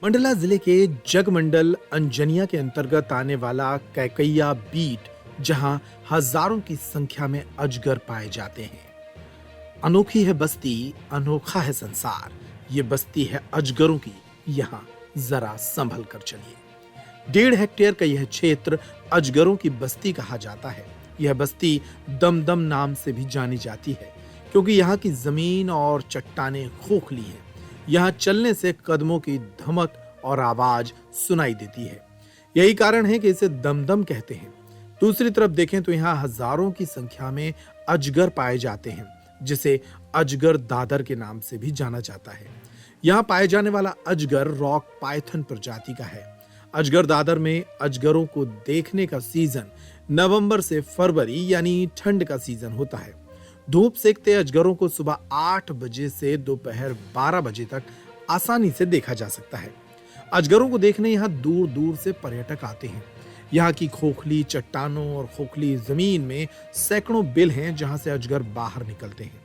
मंडला जिले के जगमंडल अंजनिया के अंतर्गत आने वाला कैकैया बीट, जहां हजारों की संख्या में अजगर पाए जाते हैं। अनोखी है बस्ती, अनोखा है संसार। ये बस्ती है अजगरों की। यहाँ जरा संभल कर चलिए। 1.5 हेक्टेयर का यह क्षेत्र अजगरों की बस्ती कहा जाता है। यह बस्ती दमदम नाम से भी जानी जाती है, क्योंकि यहाँ की जमीन और चट्टानें खोखली हैं। यहाँ चलने से कदमों की धमक और आवाज सुनाई देती है। यही कारण है कि इसे दमदम कहते हैं। दूसरी तरफ देखें तो यहाँ हजारों की संख्या में अजगर पाए जाते हैं, जिसे अजगर दादर के नाम से भी जाना जाता है। यहाँ पाए जाने वाला अजगर रॉक पाइथन प्रजाति का है। अजगर दादर में अजगरों को देखने का सीजन नवंबर से फरवरी यानी ठंड का सीजन होता है। धूप सेकते अजगरों को सुबह 8 बजे से दोपहर 12 बजे तक आसानी से देखा जा सकता है। अजगरों को देखने यहाँ दूर दूर से पर्यटक आते हैं। यहाँ की खोखली चट्टानों और खोखली जमीन में सैकड़ों बिल हैं, जहाँ से अजगर बाहर निकलते हैं।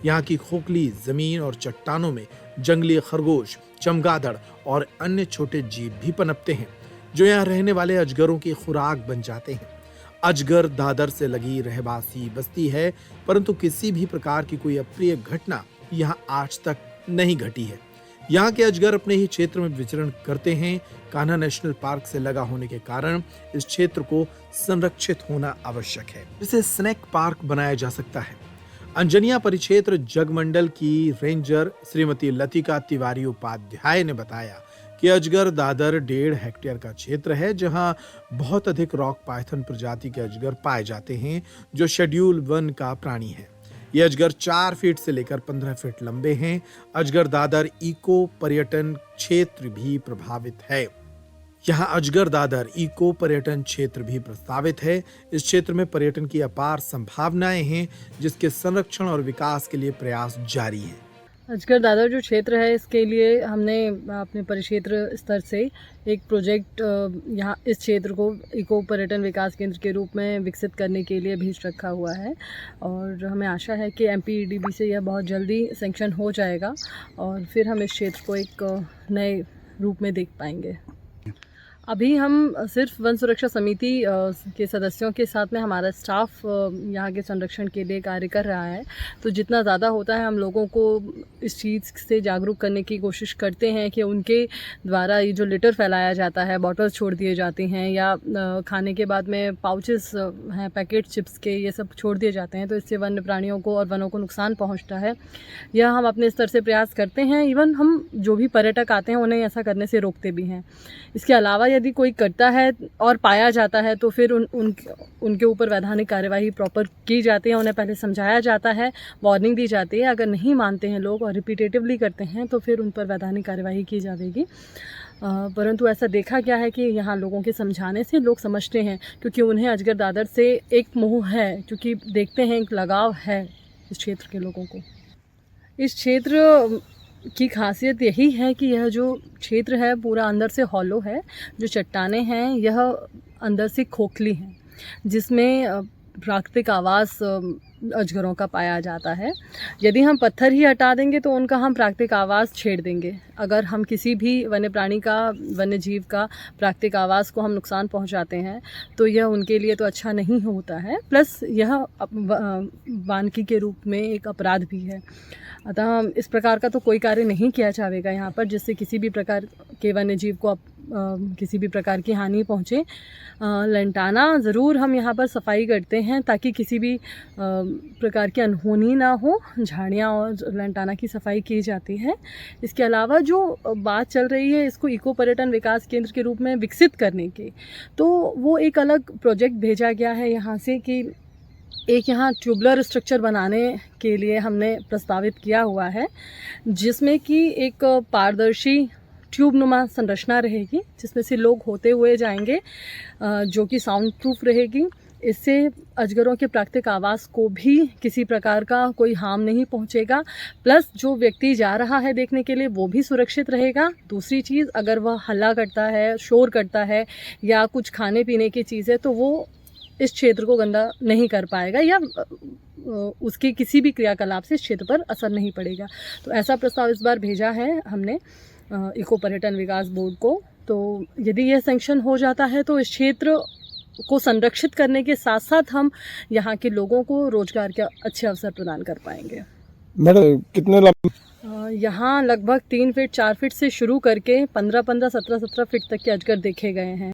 यहाँ की खोखली जमीन और चट्टानों में जंगली खरगोश, चमगादड़ और अन्य छोटे जीव भी पनपते हैं, जो यहाँ रहने वाले अजगरों की खुराक बन जाते हैं। अजगर दादर से लगी रहवासी बस्ती है, परंतु किसी भी प्रकार की कोई अप्रिय घटना यहाँ आज तक नहीं घटी है। यहाँ के अजगर अपने ही क्षेत्र में विचरण करते हैं। कान्हा नेशनल पार्क से लगा होने के कारण इस क्षेत्र को संरक्षित होना आवश्यक है। इसे स्नेक पार्क बनाया जा सकता है। अंजनिया परिक्षेत्र जगमंडल की रेंजर श्रीमती लतिका तिवारी उपाध्याय ने बताया कि अजगर दादर 1.5 हेक्टेयर का क्षेत्र है, जहां बहुत अधिक रॉक पाइथन प्रजाति के अजगर पाए जाते हैं, जो शेड्यूल 1 का प्राणी है। ये अजगर 4 फीट से लेकर 15 फीट लंबे हैं। अजगर दादर इको पर्यटन क्षेत्र भी प्रभावित है। यहाँ अजगर दादर इको पर्यटन क्षेत्र भी प्रस्तावित है। इस क्षेत्र में पर्यटन की अपार संभावनाएं हैं, जिसके संरक्षण और विकास के लिए प्रयास जारी है। अजगर दादर जो क्षेत्र है, इसके लिए हमने अपने परिक्षेत्र स्तर से एक प्रोजेक्ट यहाँ इस क्षेत्र को इको पर्यटन विकास केंद्र के रूप में विकसित करने के लिए भेज रखा हुआ है, और हमें आशा है कि MPEDB से यह बहुत जल्दी सैंक्शन हो जाएगा और फिर हम इस क्षेत्र को एक नए रूप में देख पाएंगे। अभी हम सिर्फ वन सुरक्षा समिति के सदस्यों के साथ में हमारा स्टाफ यहाँ के संरक्षण के लिए कार्य कर रहा है। तो जितना ज़्यादा होता है हम लोगों को इस चीज़ से जागरूक करने की कोशिश करते हैं कि उनके द्वारा ये जो लिटर फैलाया जाता है, बॉटल्स छोड़ दिए जाते हैं या खाने के बाद में पाउचेस हैं पैकेट चिप्स के, ये सब छोड़ दिए जाते हैं, तो इससे वन्य प्राणियों को और वनों को नुकसान पहुँचता है। यह हम अपने स्तर से प्रयास करते हैं। इवन हम जो भी पर्यटक आते हैं उन्हें ऐसा करने से रोकते भी हैं। इसके अलावा यदि कोई करता है और पाया जाता है तो फिर उनके ऊपर वैधानिक कार्यवाही प्रॉपर की जाती है। उन्हें पहले समझाया जाता है, वार्निंग दी जाती है। अगर नहीं मानते हैं लोग और रिपीटेटिवली करते हैं तो फिर उन पर वैधानिक कार्यवाही की जाएगी। परंतु ऐसा देखा गया है कि यहाँ लोगों के समझाने से लोग समझते हैं, क्योंकि उन्हें अजगर दादर से एक मोह है, क्योंकि देखते हैं एक लगाव है इस क्षेत्र के लोगों को। इस क्षेत्र की खासियत यही है कि यह जो क्षेत्र है पूरा अंदर से हॉलो है। जो चट्टानें हैं यह अंदर से खोखली हैं, जिसमें प्राकृतिक आवास अजगरों का पाया जाता है। यदि हम पत्थर ही हटा देंगे तो उनका हम प्राकृतिक आवास छेड़ देंगे। अगर हम किसी भी वन्य प्राणी का, वन्य जीव का प्राकृतिक आवास को हम नुकसान पहुंचाते हैं तो यह उनके लिए तो अच्छा नहीं होता है, प्लस यह वानिकी के रूप में एक अपराध भी है। अतः इस प्रकार का तो कोई कार्य नहीं किया जाएगा यहाँ पर जिससे किसी भी प्रकार के वन्य जीव को किसी भी प्रकार की हानि पहुँचे। लंटाना ज़रूर हम यहाँ पर सफाई करते हैं ताकि किसी भी प्रकार की अनहोनी ना हो। झाड़ियाँ और लंटाना की सफाई की जाती है। इसके अलावा जो बात चल रही है इसको इको पर्यटन विकास केंद्र के रूप में विकसित करने की, तो वो एक अलग प्रोजेक्ट भेजा गया है यहाँ से कि एक यहाँ ट्यूबलर स्ट्रक्चर बनाने के लिए हमने प्रस्तावित किया हुआ है, जिसमें कि एक पारदर्शी ट्यूब नुमा संरचना रहेगी, जिसमें से लोग होते हुए जाएंगे, जो कि साउंड प्रूफ रहेगी। इससे अजगरों के प्राकृतिक आवास को भी किसी प्रकार का कोई हार्म नहीं पहुंचेगा, प्लस जो व्यक्ति जा रहा है देखने के लिए वो भी सुरक्षित रहेगा। दूसरी चीज़, अगर वह हल्ला करता है, शोर करता है या कुछ खाने पीने की चीज़ है तो वो इस क्षेत्र को गंदा नहीं कर पाएगा या उसके किसी भी क्रियाकलाप से इस क्षेत्र पर असर नहीं पड़ेगा। तो ऐसा प्रस्ताव इस बार भेजा है हमने। इको पर्यटन विकास बोर्ड को। तो यदि यह सैंक्शन हो जाता है तो इस क्षेत्र को संरक्षित करने के साथ साथ हम यहाँ के लोगों को रोजगार के अच्छे अवसर प्रदान कर पाएंगे। मैडम कितने यहाँ लगभग 3 फीट 4 फीट से शुरू करके 15-15, 17-17 फीट तक के अजगर देखे गए हैं।